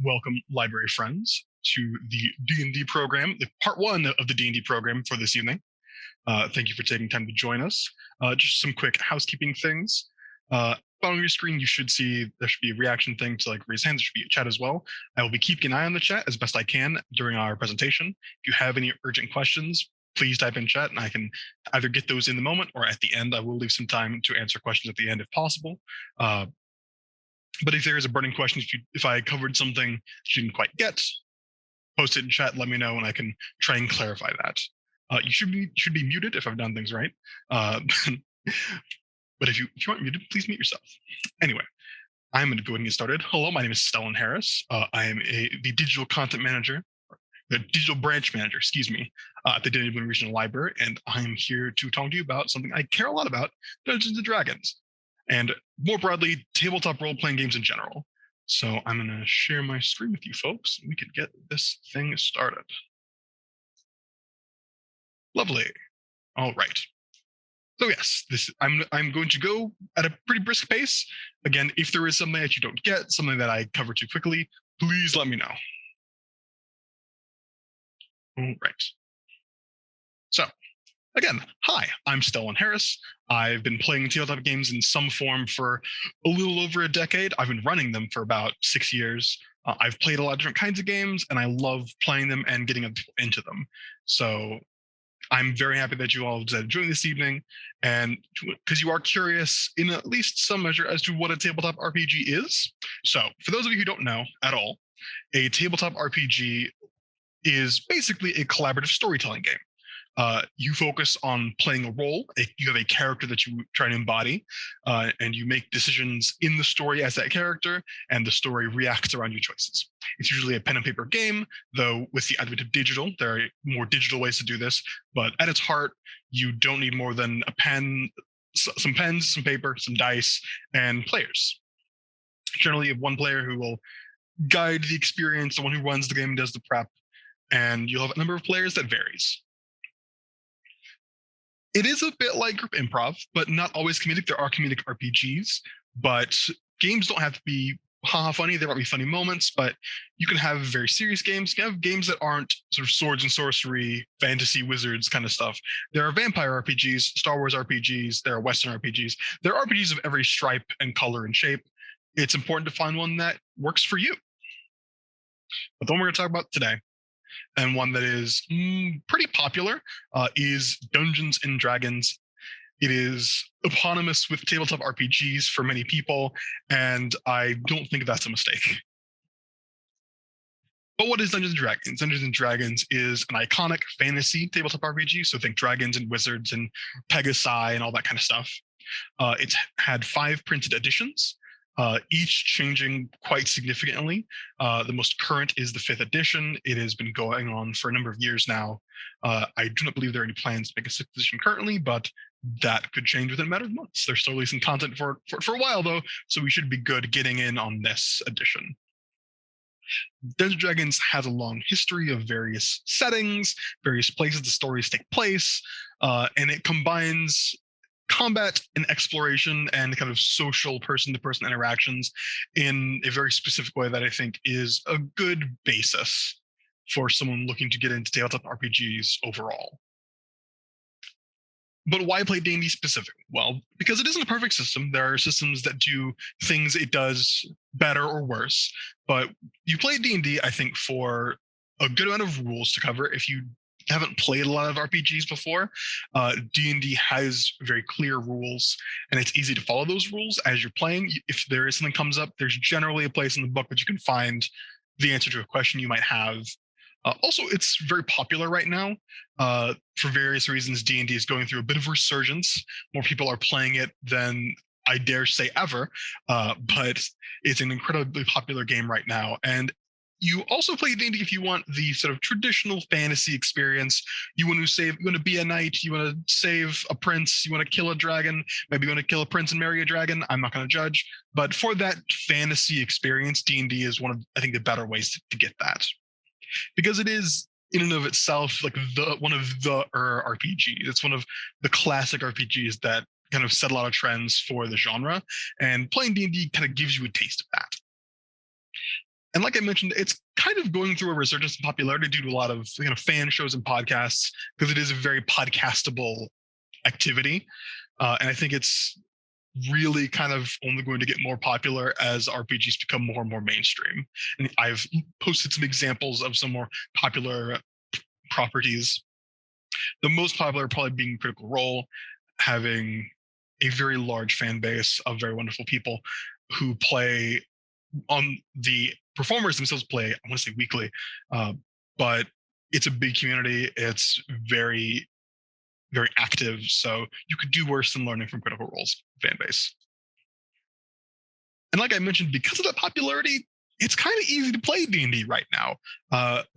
welcome library friends to the D&D program, the part one of the D&D program for this evening. Thank you for taking time to join us. Just some quick housekeeping things. Bottom of your screen, you should see there should be a reaction thing to raise hands. There should be a chat as well. I will be keeping an eye on the chat as best I can during our presentation. If you have any urgent questions, please type in chat and I can either get those in the moment or at the end. I will leave some time to answer questions at the end if possible. But if there is a burning question, if I covered something that you didn't quite get, post it in chat, let me know, and I can try and clarify that. You should be muted if I've done things right. But if you aren't muted, please mute yourself. Anyway, I'm going to go ahead and get started. Hello, my name is Stellan Harris. I am the digital content manager, the digital branch manager, excuse me, at the Dunedin Regional Library, and I'm here to talk to you about something I care a lot about, Dungeons and Dragons, and more broadly, tabletop role-playing games in general. So I'm going to share my screen with you folks. We could get this thing started. Lovely. All right. So yes, I'm going to go at a pretty brisk pace. Again, if there is something that you don't get, something that I cover too quickly, please let me know. All right. So again, hi, I'm Stellan Harris. I've been playing tabletop games in some form for a little over a decade. I've been running them for about 6 years. I've played a lot of different kinds of games, and I love playing them and getting other people into them. So I'm very happy that you all decided to join this evening, and because you are curious in at least some measure as to what a tabletop RPG is. So for those of you who don't know at all, a tabletop RPG is basically a collaborative storytelling game. You focus on playing a role. You have a character that you try to embody, and you make decisions in the story as that character, and the story reacts around your choices. It's usually a pen and paper game, though with the advent of digital, there are more digital ways to do this. But at its heart, you don't need more than a pen, some pens, some paper, some dice, and players. Generally, you have one player who will guide the experience, the one who runs the game and does the prep, and you'll have a number of players that varies. It is a bit like group improv, but not always comedic. There are comedic RPGs, but games don't have to be funny. There might be funny moments, but you can have very serious games. You can have games that aren't sort of swords and sorcery, fantasy wizards kind of stuff. There are vampire RPGs, Star Wars RPGs, there are Western RPGs. There are RPGs of every stripe and color and shape. It's important to find one that works for you. But the one we're going to talk about today, and one that is pretty popular, is Dungeons and Dragons. It is eponymous with tabletop RPGs for many people, and I don't think that's a mistake. But what is Dungeons and Dragons? Dungeons and Dragons is an iconic fantasy tabletop RPG, so think dragons and wizards and Pegasi and all that kind of stuff. It's had 5 printed editions, each changing quite significantly. The most current is the 5th edition. It has been going on for a number of years now. I do not believe there are any plans to make a 6th edition currently, but that could change within a matter of months. They're still releasing content for a while, though, so we should be good getting in on this edition. Dungeons and Dragons has a long history of various settings, various places the stories take place, and it combines combat and exploration and kind of social person-to-person interactions in a very specific way that I think is a good basis for someone looking to get into tabletop RPGs overall. But why play D&D specifically? Well, because it isn't a perfect system. There are systems that do things it does better or worse. But you play D&D, I think, for a good amount of rules to cover. If you haven't played a lot of RPGs before, D&D has very clear rules, and it's easy to follow those rules as you're playing. If there is something comes up, there's generally a place in the book that you can find the answer to a question you might have. Also, it's very popular right now. For various reasons, D&D is going through a bit of resurgence. More people are playing it than I dare say ever, but it's an incredibly popular game right now. And you also play D&D if you want the sort of traditional fantasy experience. You want to be a knight, you want to save a prince, you want to kill a dragon, maybe you want to kill a prince and marry a dragon. I'm not going to judge. But for that fantasy experience, D&D is one of, I think, the better ways to get that. Because it is, in and of itself, like one of the RPGs. It's one of the classic RPGs that kind of set a lot of trends for the genre. And playing D&D kind of gives you a taste of that. And like I mentioned, it's kind of going through a resurgence in popularity due to a lot of fan shows and podcasts because it is a very podcastable activity. And I think it's really kind of only going to get more popular as RPGs become more and more mainstream. And I've posted some examples of some more popular properties. The most popular probably being Critical Role, having a very large fan base of very wonderful people who play on the performers themselves play, I want to say weekly, but it's a big community. It's very, very active. So you could do worse than learning from Critical Role's fan base. And like I mentioned, because of that popularity, it's kind of easy to play D&D right now,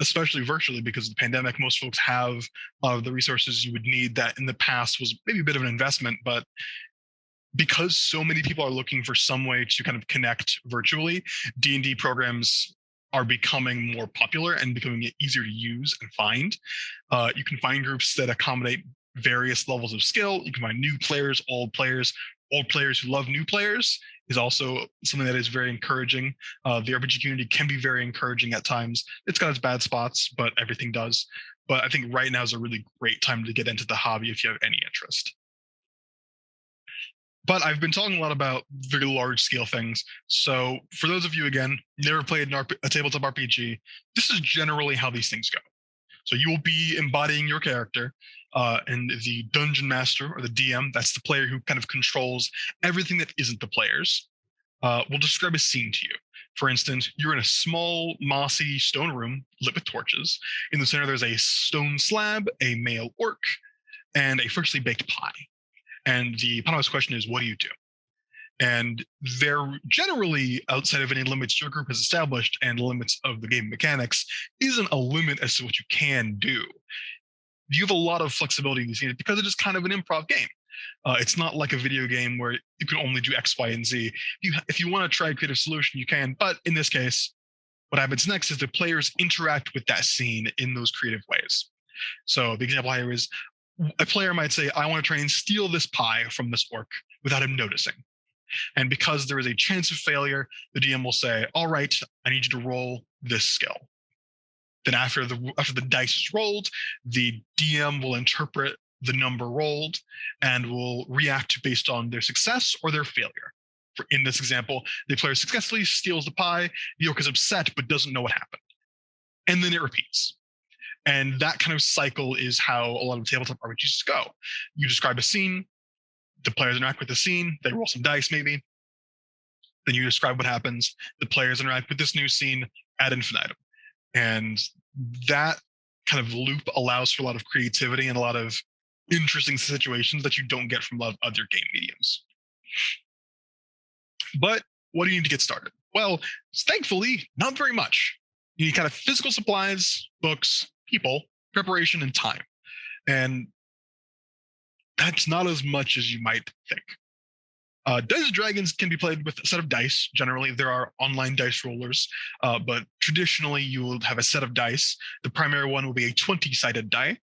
especially virtually because of the pandemic. Most folks have a lot of the resources you would need that in the past was maybe a bit of an investment, but because so many people are looking for some way to kind of connect virtually, D&D programs are becoming more popular and becoming easier to use and find. You can find groups that accommodate various levels of skill. You can find new players, old players who love new players is also something that is very encouraging. The RPG community can be very encouraging at times. It's got its bad spots, but everything does. But I think right now is a really great time to get into the hobby if you have any interest. But I've been talking a lot about very large scale things. So for those of you, again, never played a tabletop RPG, this is generally how these things go. So you will be embodying your character, and the dungeon master or the DM, that's the player who kind of controls everything that isn't the players, will describe a scene to you. For instance, you're in a small, mossy stone room lit with torches. In the center, there's a stone slab, a male orc, and a freshly baked pie. And the eponymous question is, what do you do? And they're generally outside of any limits your group has established and limits of the game mechanics isn't a limit as to what you can do. You have a lot of flexibility in these games because it is kind of an improv game. It's not like a video game where you can only do X, Y, and Z. If you want to try a creative solution, you can. But in this case, what happens next is the players interact with that scene in those creative ways. So the example here is a player might say, I want to try and steal this pie from this orc without him noticing. And because there is a chance of failure, the DM will say, all right, I need you to roll this skill. Then after the dice is rolled, the DM will interpret the number rolled and will react based on their success or their failure. In this example, the player successfully steals the pie, the orc is upset but doesn't know what happened. And then it repeats. And that kind of cycle is how a lot of tabletop RPGs go. You describe a scene, the players interact with the scene, they roll some dice maybe, then you describe what happens, the players interact with this new scene ad infinitum. And that kind of loop allows for a lot of creativity and a lot of interesting situations that you don't get from a lot of other game mediums. But what do you need to get started? Well, thankfully, not very much. You need kind of physical supplies, books, people, preparation, and time. And that's not as much as you might think. Dungeons & Dragons can be played with a set of dice. Generally, there are online dice rollers, but traditionally you will have a set of dice. The primary one will be a 20-sided die,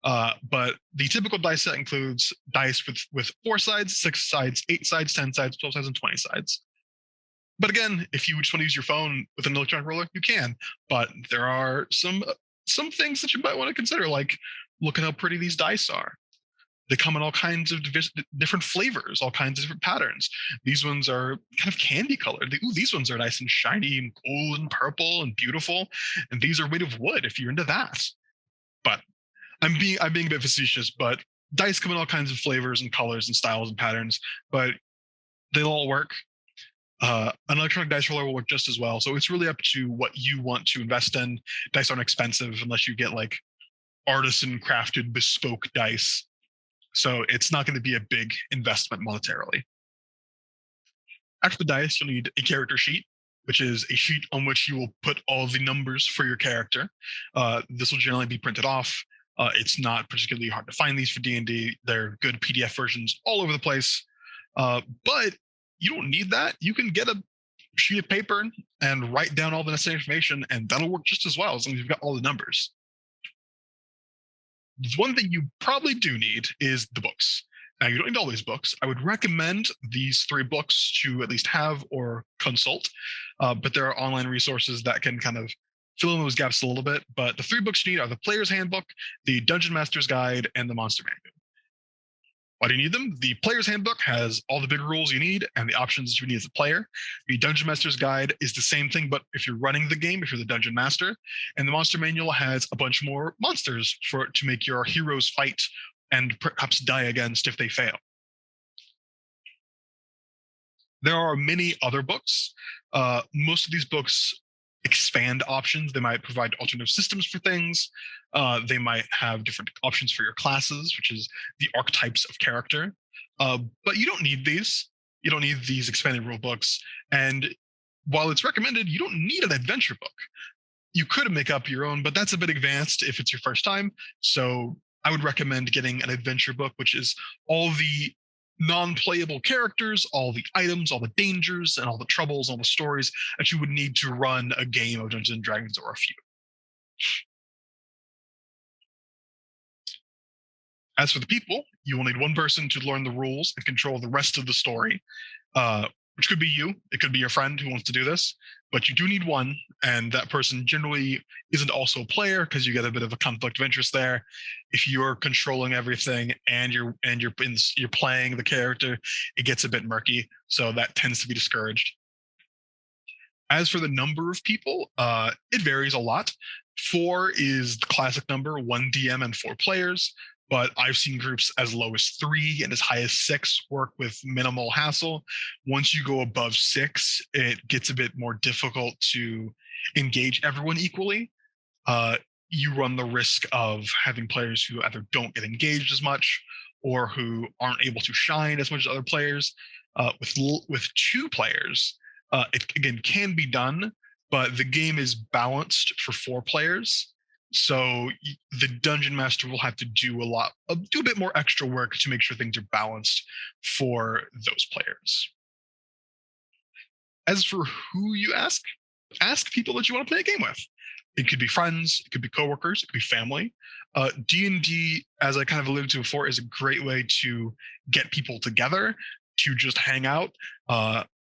but the typical dice set includes dice with 4 sides, 6 sides, 8 sides, 10 sides, 12 sides, and 20 sides. But again, if you just want to use your phone with an electronic roller, you can. But there are some things that you might want to consider, like look at how pretty these dice are. They come in all kinds of different flavors, all kinds of different patterns. These ones are kind of candy colored. These ones are nice and shiny and gold and purple and beautiful. And these are made of wood if you're into that. But I'm being a bit facetious, but dice come in all kinds of flavors and colors and styles and patterns, but they'll all work. An electronic dice roller will work just as well. So it's really up to what you want to invest in. Dice aren't expensive unless you get like artisan crafted bespoke dice. So it's not going to be a big investment monetarily. After the dice, you'll need a character sheet, which is a sheet on which you will put all the numbers for your character. This will generally be printed off. It's not particularly hard to find these for D&D. There are good PDF versions all over the place. But you don't need that. You can get a sheet of paper and write down all the necessary information, and that'll work just as well as long as you've got all the numbers. One thing you probably do need is the books. Now, you don't need all these books. I would recommend these 3 books to at least have or consult, but there are online resources that can kind of fill in those gaps a little bit. But the 3 books you need are the Player's Handbook, the Dungeon Master's Guide, and the Monster Manual. Why do you need them? The Player's Handbook has all the big rules you need and the options you need as a player. The Dungeon Master's Guide is the same thing, but if you're running the game, if you're the Dungeon Master. And the Monster Manual has a bunch more monsters to make your heroes fight and perhaps die against if they fail. There are many other books. Most of these books expand options. They might provide alternative systems for things. They might have different options for your classes, which is the archetypes of character. But you don't need these. You don't need these expanded rule books. And while it's recommended, you don't need an adventure book. You could make up your own, but that's a bit advanced if it's your first time. So I would recommend getting an adventure book, which is all the non-playable characters, all the items, all the dangers, and all the troubles, all the stories that you would need to run a game of Dungeons and Dragons or a few. As for the people, you will need one person to learn the rules and control the rest of the story, which could be you. It could be your friend who wants to do this, but you do need one, and that person generally isn't also a player because you get a bit of a conflict of interest there. If you're controlling everything and you're playing the character, it gets a bit murky, so that tends to be discouraged. As for the number of people, it varies a lot. 4 is the classic number, 1 DM and 4 players. But I've seen groups as low as 3 and as high as 6 work with minimal hassle. Once you go above 6, it gets a bit more difficult to engage everyone equally. You run the risk of having players who either don't get engaged as much or who aren't able to shine as much as other players. With 2 players, it again can be done, but the game is balanced for 4 players. So the dungeon master will have to do a bit more extra work to make sure things are balanced for those players. As for who you ask people that you want to play a game with. It could be friends, it could be coworkers, it could be family. D&D, as I kind of alluded to before, is a great way to get people together, to just hang out.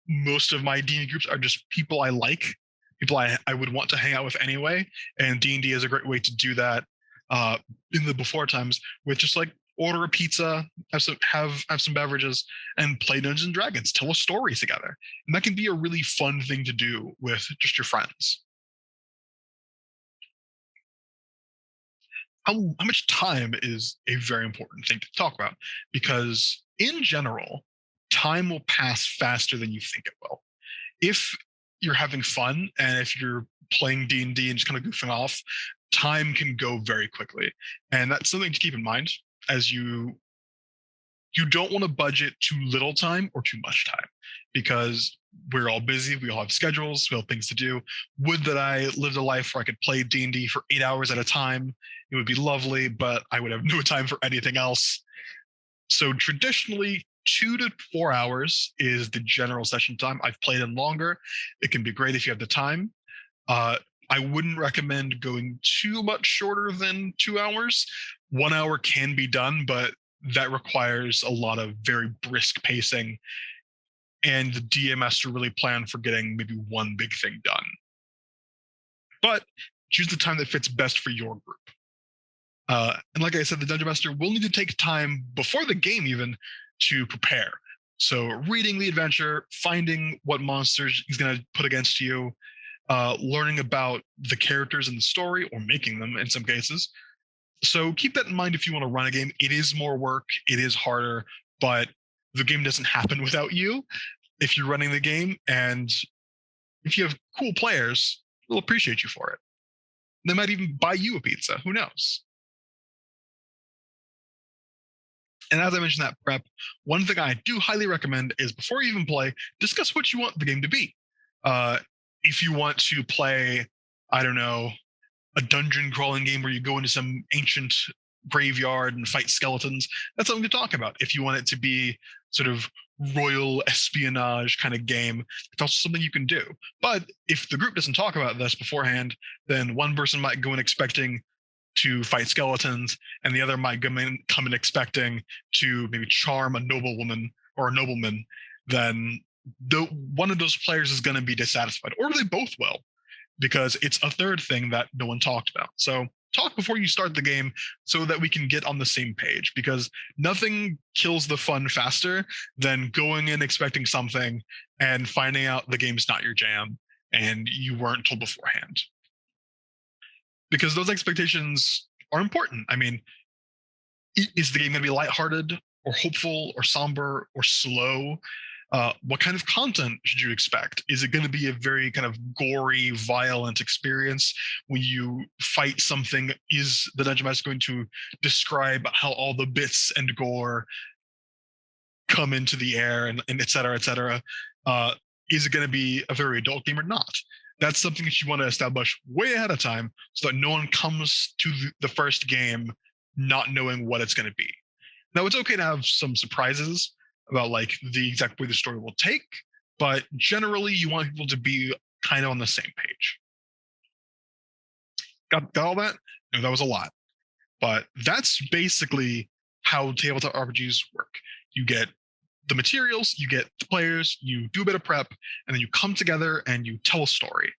Most of my D&D groups are just people I like, people I would want to hang out with anyway, and D&D is a great way to do that in the before times with just like order a pizza, have some beverages, and play Dungeons and Dragons, tell a story together. And that can be a really fun thing to do with just your friends. How much time is a very important thing to talk about, because in general, time will pass faster than you think it will. If you're having fun and if you're playing D&D and just kind of goofing off, time can go very quickly. And that's something to keep in mind, as you don't want to budget too little time or too much time, because we're all busy, we all have schedules, we have things to do. Would that I lived a life where I could play D&D for 8 hours at a time. It would be lovely, but I would have no time for anything else. So traditionally, 2 to 4 hours is the general session time. I've played in longer. It can be great if you have the time. I wouldn't recommend going too much shorter than 2 hours. 1 hour can be done, but that requires a lot of very brisk pacing. And the DM has to really plan for getting maybe one big thing done. But choose the time that fits best for your group. And like I said, the Dungeon Master will need to take time before the game even to prepare. So reading the adventure, finding what monsters he's going to put against you, learning about the characters in the story, or making them in some cases. So keep that in mind if you want to run a game. It is more work, it is harder, but the game doesn't happen without you if you're running the game. And if you have cool players, they'll appreciate you for it. They might even buy you a pizza, who knows? And as I mentioned that prep, one thing I do highly recommend is before you even play, discuss what you want the game to be. If you want to play, I don't know, a dungeon crawling game where you go into some ancient graveyard and fight skeletons, that's something to talk about. If you want it to be sort of royal espionage kind of game, it's also something you can do. But if the group doesn't talk about this beforehand, then one person might go in expecting to fight skeletons, and the other might come in expecting to maybe charm a noblewoman or a nobleman, then one of those players is going to be dissatisfied, or they both will, because it's a third thing that no one talked about. So talk before you start the game so that we can get on the same page, because nothing kills the fun faster than going in expecting something and finding out the game's not your jam and you weren't told beforehand. Because those expectations are important. I mean, is the game going to be lighthearted or hopeful or somber or slow? What kind of content should you expect? Is it going to be a very kind of gory, violent experience when you fight something? Is the dungeon master going to describe how all the bits and gore come into the air and et cetera, et cetera? Is it going to be a very adult game or not? That's something that you want to establish way ahead of time so that no one comes to the first game not knowing what it's going to be. Now, it's okay to have some surprises about like the exact way the story will take, but generally you want people to be kind of on the same page. Got all that? No, that was a lot. But that's basically how tabletop RPGs work. You get the materials, you get the players, you do a bit of prep, and then you come together and you tell a story.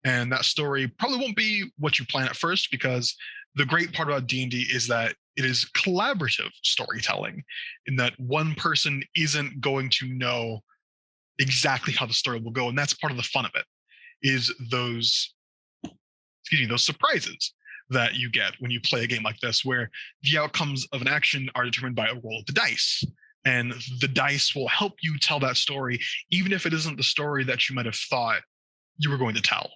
And that story probably won't be what you plan at first, because the great part about D&D is that it is collaborative storytelling, in that one person isn't going to know exactly how the story will go. And that's part of the fun of it, is those surprises that you get when you play a game like this, where the outcomes of an action are determined by a roll of the dice. And the dice will help you tell that story, even if it isn't the story that you might have thought you were going to tell.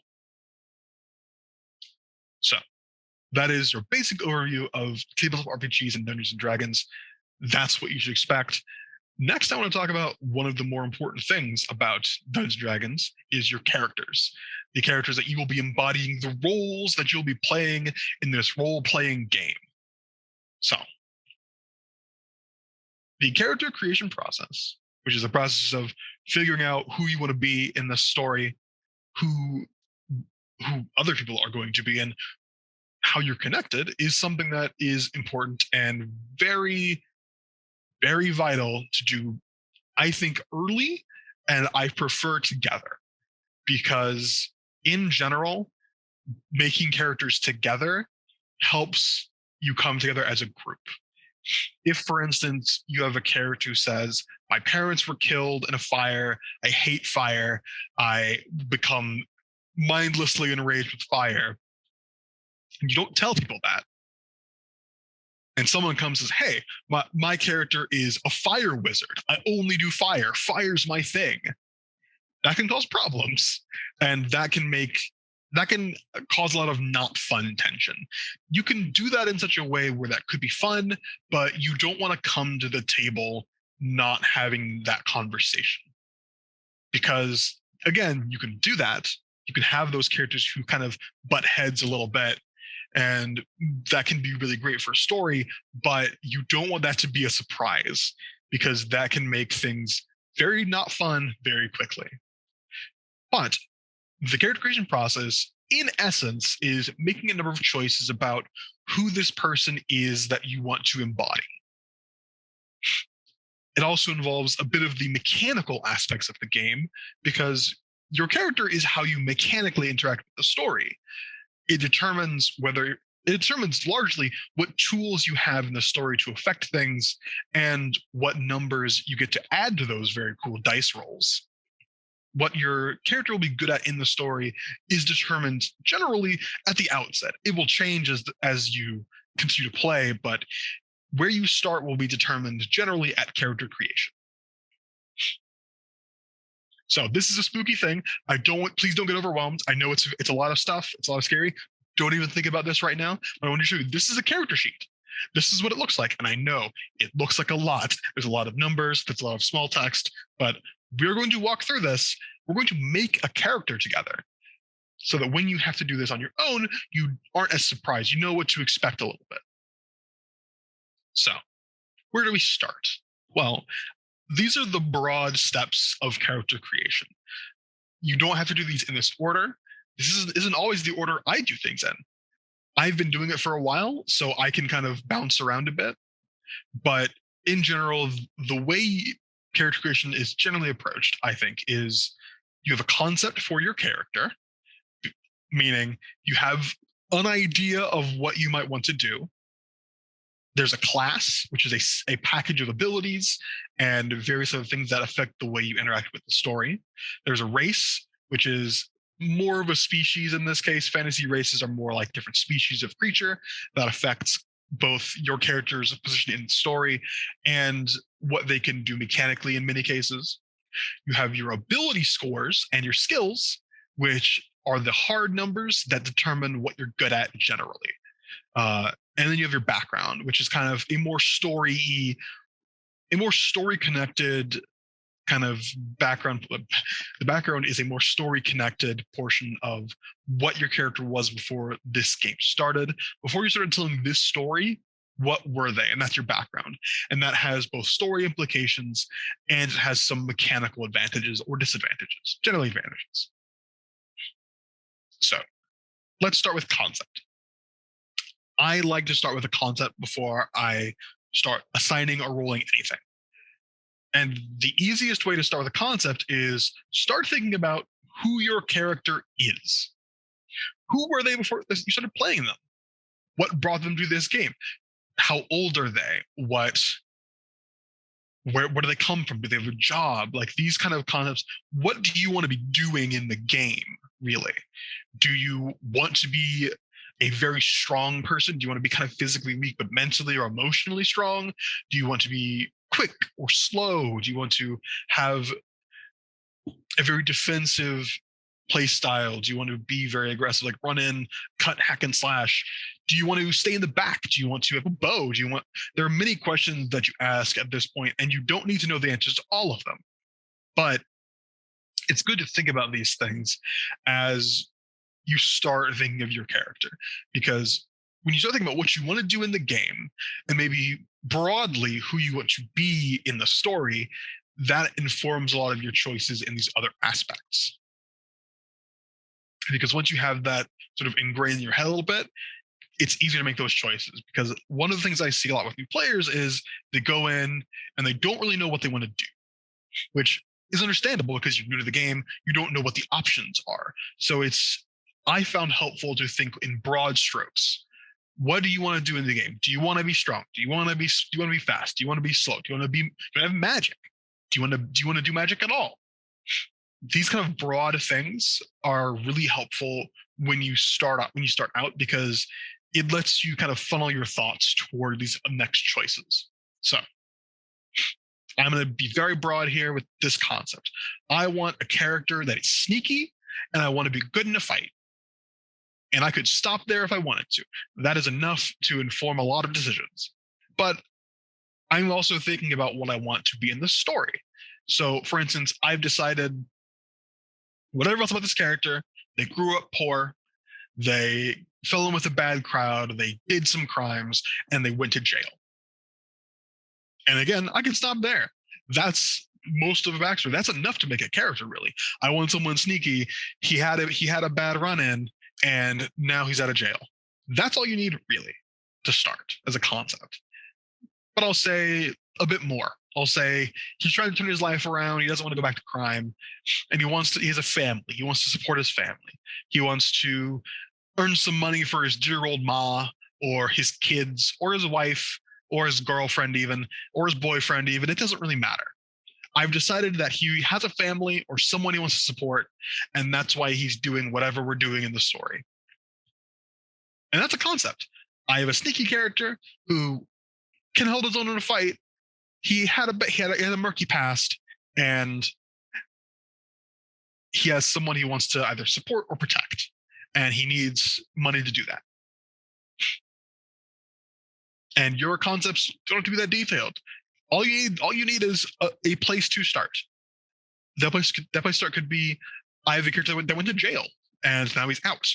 So that is your basic overview of tabletop RPGs and Dungeons and Dragons. That's what you should expect. Next, I want to talk about one of the more important things about Dungeons and Dragons is your characters. The characters that you will be embodying, the roles that you'll be playing in this role-playing game. So, the character creation process, which is the process of figuring out who you want to be in the story, who other people are going to be, and how you're connected, is something that is important and very, very vital to do, I think, early, and I prefer together, because in general, making characters together helps you come together as a group. If, for instance, you have a character who says, my parents were killed in a fire, I hate fire, I become mindlessly enraged with fire, and you don't tell people that, and someone comes and says, hey, my character is a fire wizard, I only do fire, fire's my thing, that can cause problems, and that can cause a lot of not fun tension. You can do that in such a way where that could be fun, but you don't want to come to the table not having that conversation. Because again, you can do that. You can have those characters who kind of butt heads a little bit, and that can be really great for a story, but you don't want that to be a surprise, because that can make things very not fun very quickly. But the character creation process, in essence, is making a number of choices about who this person is that you want to embody. It also involves a bit of the mechanical aspects of the game, because your character is how you mechanically interact with the story. It determines largely what tools you have in the story to affect things and what numbers you get to add to those very cool dice rolls. What your character will be good at in the story is determined generally at the outset. It will change as you continue to play, but where you start will be determined generally at character creation. So this is a spooky thing. Please don't get overwhelmed. I know it's a lot of stuff. It's a lot of scary. Don't even think about this right now. But I want to show you, this is a character sheet. This is what it looks like. And I know it looks like a lot. There's a lot of numbers. There's a lot of small text, but we're going to walk through this. We're going to make a character together so that when you have to do this on your own, you aren't as surprised. You know what to expect a little bit. So where do we start? Well, these are the broad steps of character creation. You don't have to do these in this order. This isn't always the order I do things in. I've been doing it for a while, so I can kind of bounce around a bit. But in general, the way character creation is generally approached, I think, is you have a concept for your character, meaning you have an idea of what you might want to do. There's a class, which is a package of abilities and various other things that affect the way you interact with the story. There's a race, which is more of a species in this case. Fantasy races are more like different species of creature that affects both your character's position in the story and what they can do mechanically in many cases. You have your ability scores and your skills, which are the hard numbers that determine what you're good at generally. And then you have your background, which is kind of a more story connected kind of background. The background is a more story connected portion of what your character was before this game started. Before you started telling this story, what were they? And that's your background. And that has both story implications and it has some mechanical advantages or disadvantages, generally advantages. So let's start with concept. I like to start with a concept before I start assigning or rolling anything. And the easiest way to start with a concept is start thinking about who your character is. Who were they before you started playing them? What brought them to this game? How old are they? Where do they come from? Do they have a job? Like these kind of concepts. What do you want to be doing in the game, really? Do you want to be a very strong person? Do you want to be kind of physically weak, but mentally or emotionally strong? Do you want to be quick or slow? Do you want to have a very defensive play style? Do you want to be very aggressive, like run in, cut, hack, and slash? Do you want to stay in the back? Do you want to have a bow? There are many questions that you ask at this point, and you don't need to know the answers to all of them. But it's good to think about these things as you start thinking of your character, because when you start thinking about what you want to do in the game and maybe broadly who you want to be in the story, that informs a lot of your choices in these other aspects. Because once you have that sort of ingrained in your head a little bit, it's easier to make those choices. Because one of the things I see a lot with new players is they go in and they don't really know what they want to do, which is understandable because you're new to the game. You don't know what the options are. So I found helpful to think in broad strokes. What do you want to do in the game? Do you want to be strong? Do you want to be fast? Do you want to be slow? Do you want to have magic? Do you want to do magic at all? These kind of broad things are really helpful when you start out because it lets you kind of funnel your thoughts toward these next choices. So I'm going to be very broad here with this concept. I want a character that is sneaky and I want to be good in a fight. And I could stop there if I wanted to. That is enough to inform a lot of decisions. But I'm also thinking about what I want to be in the story. So, for instance, I've decided whatever else about this character, they grew up poor, they fell in with a bad crowd, they did some crimes, and they went to jail. And again, I can stop there. That's most of the backstory. That's enough to make a character, really. I want someone sneaky. He had a bad run-in, and now he's out of jail. That's all you need, really, to start as a concept. But I'll say a bit more. I'll say he's trying to turn his life around. He doesn't want to go back to crime. And he has a family. He wants to support his family. He wants to earn some money for his dear old ma or his kids or his wife or his girlfriend even, or his boyfriend even. It doesn't really matter. I've decided that he has a family or someone he wants to support, and that's why he's doing whatever we're doing in the story. And that's a concept. I have a sneaky character who can hold his own in a fight. He had a murky past, and he has someone he wants to either support or protect, and he needs money to do that. And your concepts don't have to be that detailed. All you need is a place to start. That place to start could be, I have a character that went to jail and now he's out.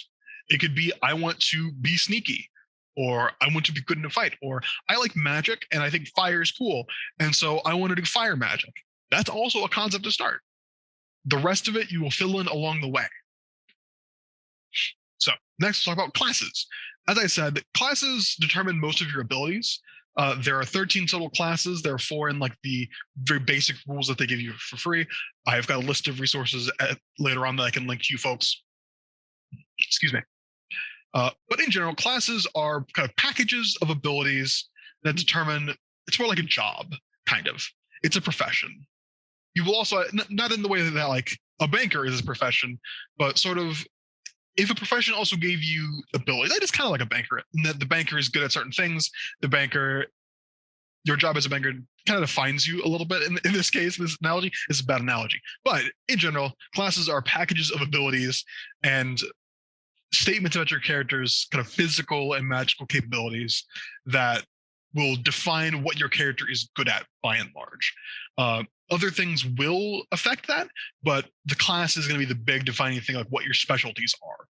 It could be, I want to be sneaky, or I want to be good in a fight, or I like magic and I think fire is cool, and so I want to do fire magic. That's also a concept to start. The rest of it you will fill in along the way. So Next, we'll talk about classes. As I said, classes determine most of your abilities. There are 13 total classes. There are 4 in like the very basic rules that they give you for free. I've got a list of resources later on that I can link to you folks. Excuse me. But in general, classes are kind of packages of abilities that determine, it's more like a job, kind of. It's a profession. You will also, not in the way that like a banker is a profession, but sort of if a profession also gave you ability, that is kind of like a banker. And that the banker is good at certain things. The banker, your job as a banker kind of defines you a little bit. In this case, this analogy is a bad analogy. But in general, classes are packages of abilities and statements about your character's kind of physical and magical capabilities that will define what your character is good at by and large. Other things will affect that, but the class is going to be the big defining thing, like what your specialties are.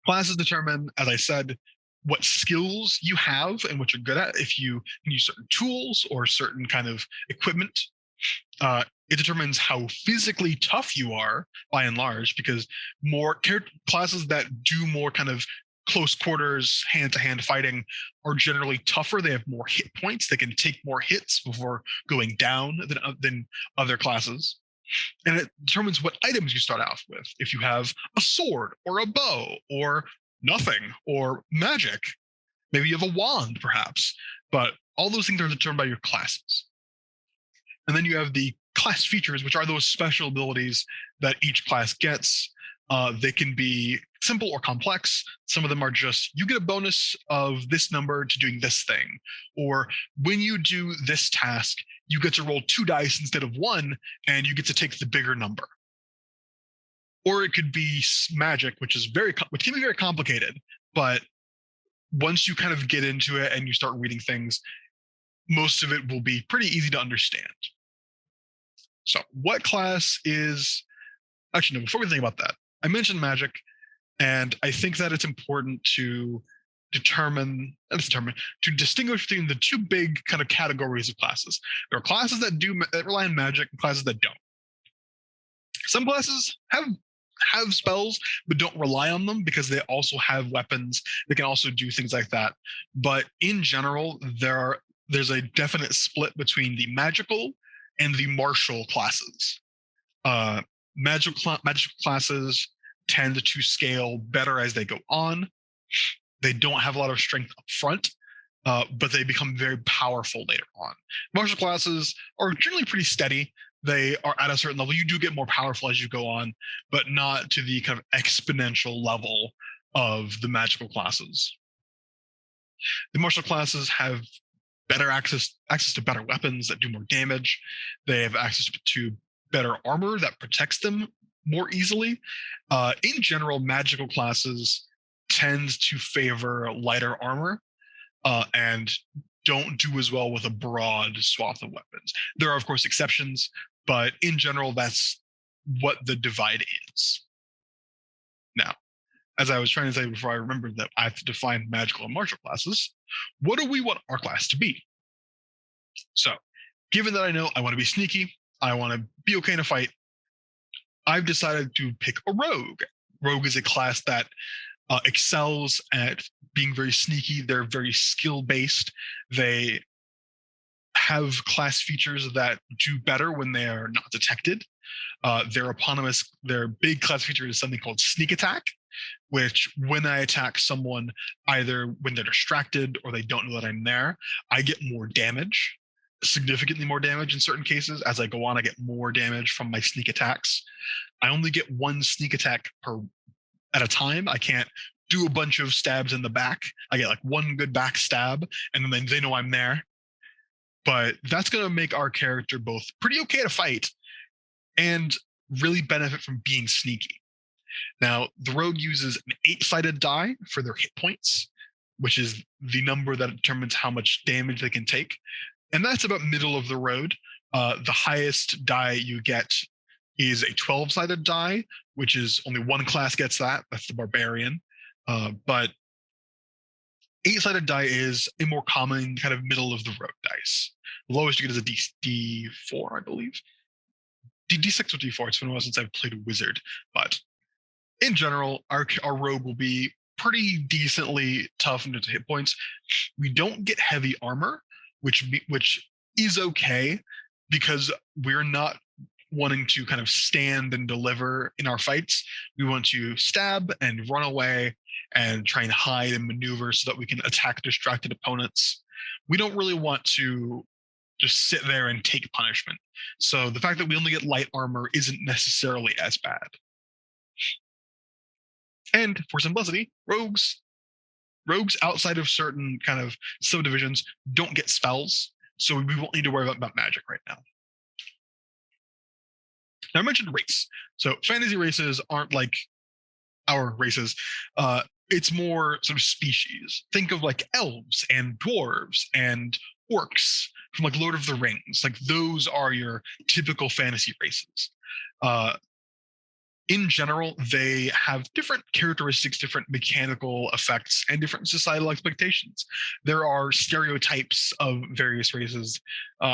Classes determine, as I said, what skills you have and what you're good at. If you can use certain tools or certain kind of equipment, it determines how physically tough you are by and large, because more classes that do more kind of close quarters, hand-to-hand fighting are generally tougher. They have more hit points. They can take more hits before going down than other classes. And it determines what items you start off with. If you have a sword or a bow or nothing or magic, maybe you have a wand perhaps, but all those things are determined by your classes. And then you have the class features, which are those special abilities that each class gets. They can be simple or complex. Some of them are just, you get a bonus of this number to doing this thing. Or when you do this task, you get to roll 2 dice instead of 1, and you get to take the bigger number. Or it could be magic, which can be very complicated. But once you kind of get into it and you start reading things, most of it will be pretty easy to understand. So what class is, actually, no, before we think about that, I mentioned magic, and I think that it's important to to distinguish between the 2 big kind of categories of classes. There are classes that rely on magic and classes that don't. Some classes have spells but don't rely on them because they also have weapons. They can also do things like that. But in general, there's a definite split between the magical and the martial classes. Magical classes tend to scale better as they go on. They don't have a lot of strength up front, but they become very powerful later on. Martial classes are generally pretty steady. They are at a certain level. You do get more powerful as you go on, but not to the kind of exponential level of the magical classes. The martial classes have better access to better weapons that do more damage. They have access to better armor that protects them more easily. In general, magical classes tend to favor lighter armor and don't do as well with a broad swath of weapons. There are, of course, exceptions, but in general, that's what the divide is. Now, as I was trying to say before, I remembered that I have to define magical and martial classes. What do we want our class to be? So, given that I know I want to be sneaky, I want to be okay in a fight, I've decided to pick a rogue. Rogue is a class that excels at being very sneaky. They're very skill-based. They have class features that do better when they are not detected. Their big class feature is something called sneak attack, which when I attack someone, either when they're distracted or they don't know that I'm there, I get more damage, significantly more damage in certain cases. As I go on, I get more damage from my sneak attacks. I only get 1 sneak attack at a time. I can't do a bunch of stabs in the back. I get like 1 good back stab, and then they know I'm there. But that's going to make our character both pretty okay to fight and really benefit from being sneaky. Now, the rogue uses an 8-sided die for their hit points, which is the number that determines how much damage they can take. And that's about middle of the road. The highest die you get is a 12-sided die, which is only 1 class gets that. That's the barbarian. But 8-sided die is a more common kind of middle of the road dice. The lowest you get is a D4, I believe. D6 or D4. It's been a while since I've played a wizard, but in general, our rogue will be pretty decently tough into hit points. We don't get heavy armor, which is okay because we're not wanting to kind of stand and deliver in our fights. We want to stab and run away and try and hide and maneuver so that we can attack distracted opponents. We don't really want to just sit there and take punishment. So the fact that we only get light armor isn't necessarily as bad. And for simplicity, rogues outside of certain kind of subdivisions don't get spells, so we won't need to worry about magic right now. Now I mentioned race. So fantasy races aren't like our races. It's more sort of species. Think of like elves and dwarves and orcs from like Lord of the Rings. Like those are your typical fantasy races. In general, they have different characteristics, different mechanical effects, and different societal expectations. There are stereotypes of various races.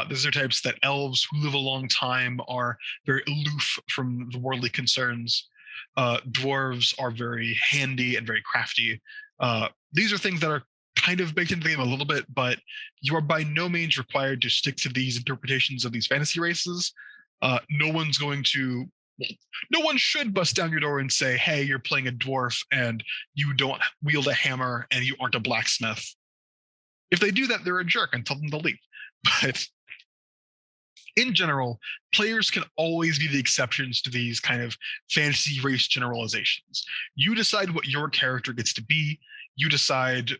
There's stereotypes that elves who live a long time are very aloof from the worldly concerns. Dwarves are very handy and very crafty. These are things that are kind of baked into the game a little bit, but you are by no means required to stick to these interpretations of these fantasy races. No one's going to no one should bust down your door and say, hey, you're playing a dwarf and you don't wield a hammer and you aren't a blacksmith. If they do that, they're a jerk and tell them to leave. But in general, players can always be the exceptions to these kind of fantasy race generalizations. You decide what your character gets to be. You decide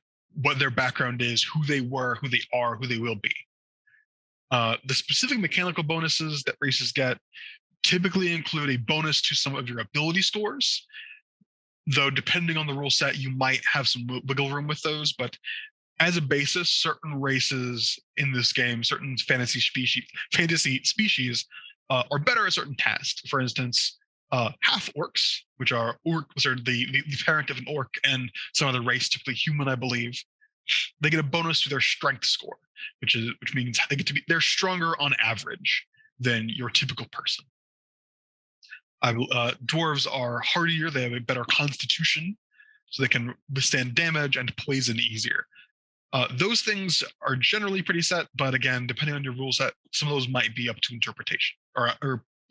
what their background is, who they were, who they are, who they will be. The specific mechanical bonuses that races get typically include a bonus to some of your ability scores, though depending on the rule set, you might have some wiggle room with those. But as a basis, certain races in this game, certain fantasy species are better at certain tasks. For instance, half orcs, which are the parent of an orc and some other race, typically human, I believe, they get a bonus to their strength score, which means they're stronger on average than your typical person. Dwarves are hardier, they have a better constitution, so they can withstand damage and poison easier. Those things are generally pretty set, but again, depending on your rule set, some of those might be up to interpretation, or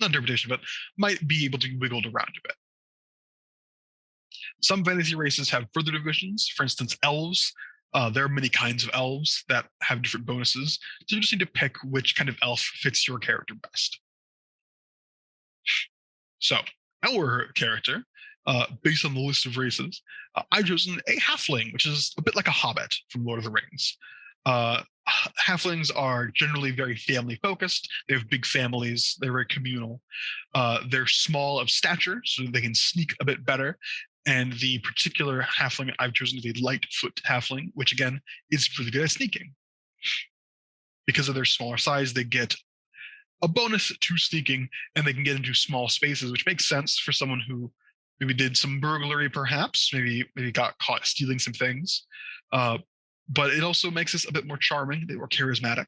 not interpretation, but might be able to be wiggled around a bit. Some fantasy races have further divisions. For instance, elves. There are many kinds of elves that have different bonuses, so you just need to pick which kind of elf fits your character best. So, our character, based on the list of races, I've chosen a halfling, which is a bit like a hobbit from Lord of the Rings. Halflings are generally very family focused. They have big families. They're very communal. They're small of stature, so they can sneak a bit better. And the particular halfling I've chosen is a Lightfoot halfling, which again is really good at sneaking. Because of their smaller size, they get a bonus to sneaking, and they can get into small spaces, which makes sense for someone who maybe did some burglary, perhaps, maybe got caught stealing some things. But it also makes us a bit more charming, a bit more charismatic.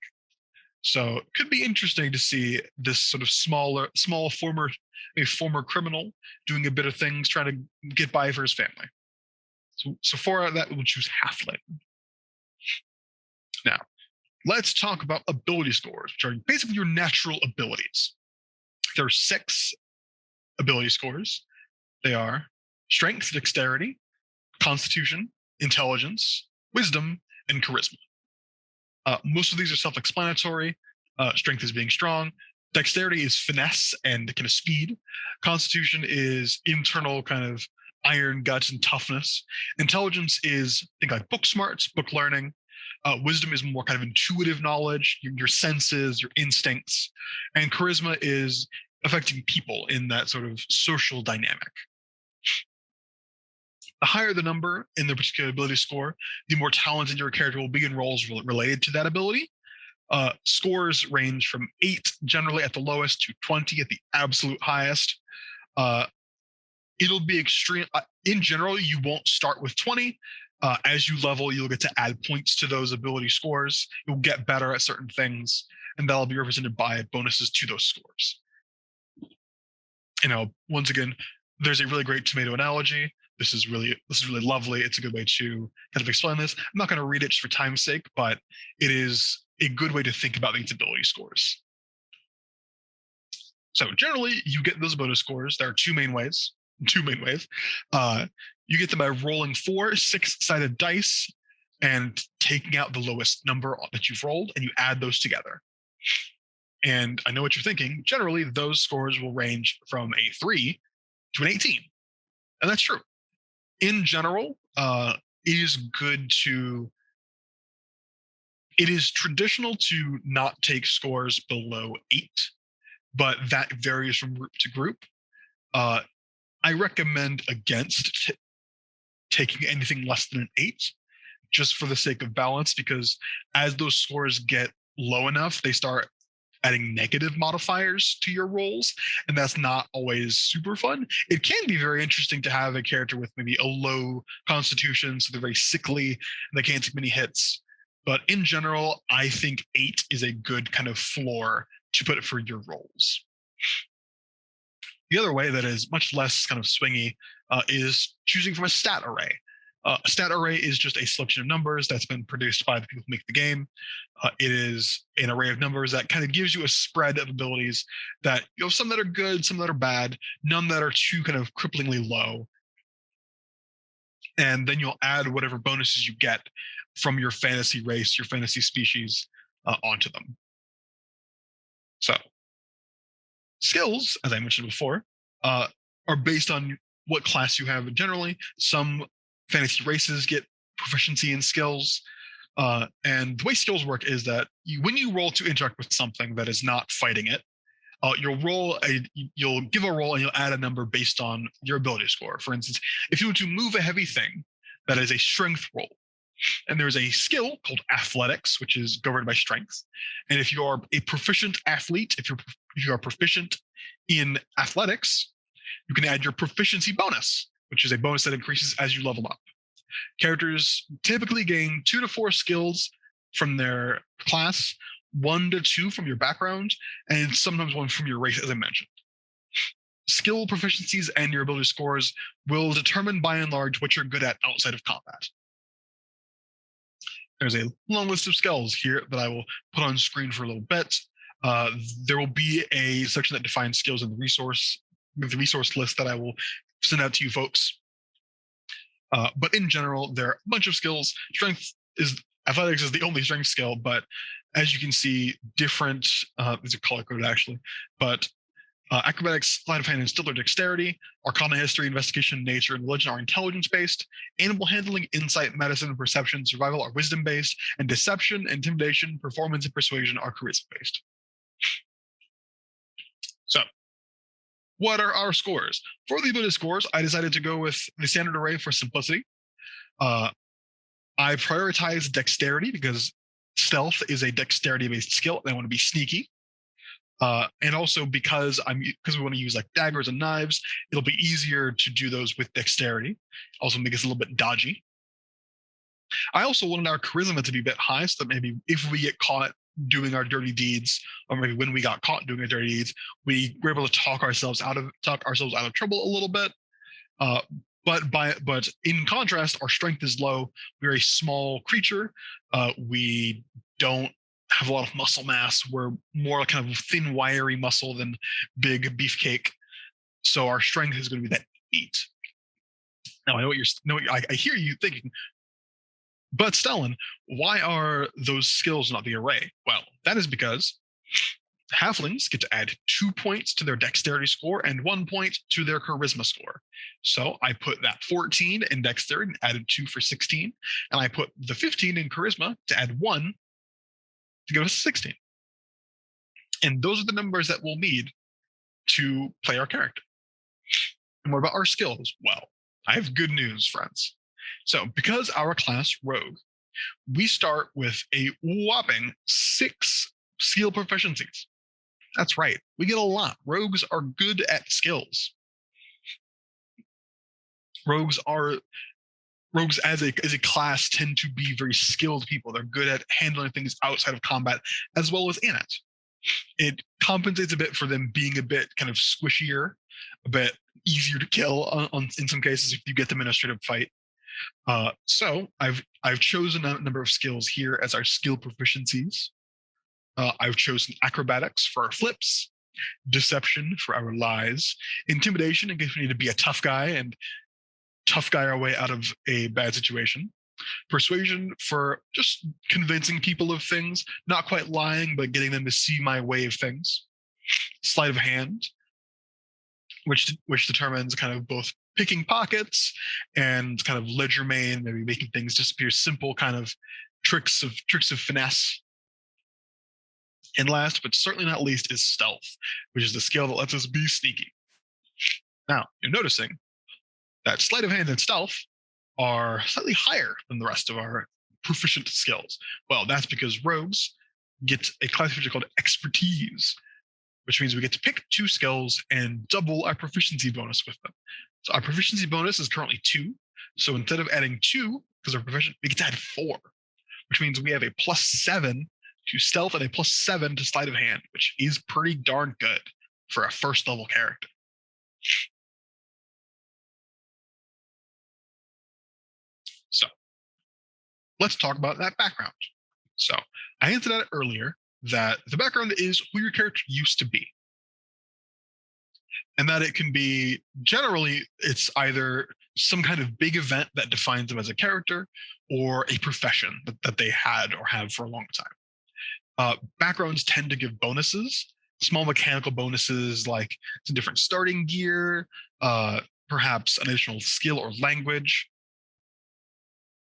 So it could be interesting to see this sort of small former criminal doing a bit of things, trying to get by for his family. So for that, we'll choose halfling. Now, let's talk about ability scores, which are basically your natural abilities. There are 6 ability scores. They are strength, dexterity, constitution, intelligence, wisdom, and charisma. Most of these are self-explanatory. Strength is being strong. Dexterity is finesse and kind of speed. Constitution is internal kind of iron guts and toughness. Intelligence is think like book smarts, book learning. Wisdom is more kind of intuitive knowledge, your senses, your instincts. And charisma is affecting people in that sort of social dynamic. The higher the number in the particular ability score, the more talented your character will be in roles related to that ability. Scores range from 8 generally at the lowest to 20 at the absolute highest. It'll be extreme. In general, you won't start with 20. As you level, you'll get to add points to those ability scores. You'll get better at certain things, and that'll be represented by bonuses to those scores. Once again, there's a really great tomato analogy. This is really lovely. It's a good way to kind of explain this. I'm not going to read it just for time's sake, but it is a good way to think about these ability scores. So generally, you get those bonus scores. There are two main ways. You get them by rolling 4 6-sided dice and taking out the lowest number that you've rolled, and you add those together. And I know what you're thinking. Generally, those scores will range from a 3 to an 18. And that's true. In general, it is traditional to not take scores below 8, but that varies from group to group. I recommend against taking anything less than an 8, just for the sake of balance, because as those scores get low enough, they start adding negative modifiers to your rolls, and that's not always super fun. It can be very interesting to have a character with maybe a low constitution, so they're very sickly and they can't take many hits. But in general, I think 8 is a good kind of floor to put it for your rolls. The other way that is much less kind of swingy is choosing from a stat array. A stat array is just a selection of numbers that's been produced by the people who make the game. It is an array of numbers that kind of gives you a spread of abilities that you have some that are good, some that are bad, none that are too kind of cripplingly low. And then you'll add whatever bonuses you get from your fantasy race, your fantasy species onto them. So skills, as I mentioned before, are based on what class you have generally. Some fantasy races get proficiency in skills. And the way skills work is that when you roll to interact with something that is not fighting it, you'll give a roll and you'll add a number based on your ability score. For instance, if you were to move a heavy thing, that is a strength roll. And there's a skill called athletics, which is governed by strength. And if you are a proficient athlete, if you are proficient in athletics, you can add your proficiency bonus, which is a bonus that increases as you level up. Characters typically gain 2 to 4 skills from their class, 1 to 2 from your background, and sometimes 1 from your race, as I mentioned. Skill proficiencies and your ability scores will determine by and large what you're good at outside of combat. There's a long list of skills here that I will put on screen for a little bit. There will be a section that defines skills in the resource list that I will send out to you folks. But in general, there are a bunch of skills. Athletics is the only strength skill, but as you can see, different, these are color coded actually, but acrobatics, sleight of hand, and skill or dexterity, arcana, history, investigation, nature, and religion are intelligence-based. Animal handling, insight, medicine, perception, survival are wisdom-based, and deception, intimidation, performance, and persuasion are charisma-based. So, what are our scores? For the ability scores, I decided to go with the standard array for simplicity. I prioritize dexterity because stealth is a dexterity-based skill, and I want to be sneaky. And also because we want to use like daggers and knives, it'll be easier to do those with dexterity. Also make us a little bit dodgy. I also wanted our charisma to be a bit high, so that maybe if we get caught doing our dirty deeds, or maybe when we got caught doing our dirty deeds, we were able to talk ourselves out of trouble a little bit. But in contrast, our strength is low. We're a small creature. We don't have a lot of muscle mass. We're more kind of thin, wiry muscle than big beefcake. So our strength is going to be that 8. Now I know I hear you thinking, but Stellan, why are those skills not the array? Well, that is because halflings get to add 2 points to their dexterity score and 1 point to their charisma score. So I put that 14 in dexterity and added 2 for 16, and I put the 15 in charisma to add 1 to give us 16. And those are the numbers that we'll need to play our character. And what about our skills? Well, I have good news, friends. So because our class Rogue, we start with a whopping 6 skill proficiencies. That's right, we get a lot. Rogues are good at skills. Rogues as a class tend to be very skilled people. They're good at handling things outside of combat as well as in it. It compensates a bit for them being a bit kind of squishier, a bit easier to kill in some cases if you get them in a straight up fight. So I've chosen a number of skills here as our skill proficiencies. I've chosen acrobatics for our flips, deception for our lies, intimidation in case we need to be a tough guy and tough guy our way out of a bad situation, persuasion for just convincing people of things, not quite lying, but getting them to see my way of things, sleight of hand, which determines kind of both picking pockets and kind of legerdemain, maybe making things disappear, simple kind of tricks of finesse. And last but certainly not least is stealth, which is the skill that lets us be sneaky. Now, you're noticing that sleight of hand and stealth are slightly higher than the rest of our proficient skills. Well, that's because rogues get a classification called expertise, which means we get to pick 2 skills and double our proficiency bonus with them. So our proficiency bonus is currently 2. So instead of adding 2, because we're proficient, we get to add 4, which means we have a +7 to stealth and a +7 to sleight of hand, which is pretty darn good for a first level character. So let's talk about that background. So I hinted at it earlier that the background is who your character used to be. And that it can be generally, it's either some kind of big event that defines them as a character or a profession that they had or have for a long time. Backgrounds tend to give bonuses, small mechanical bonuses like some different starting gear, perhaps an additional skill or language.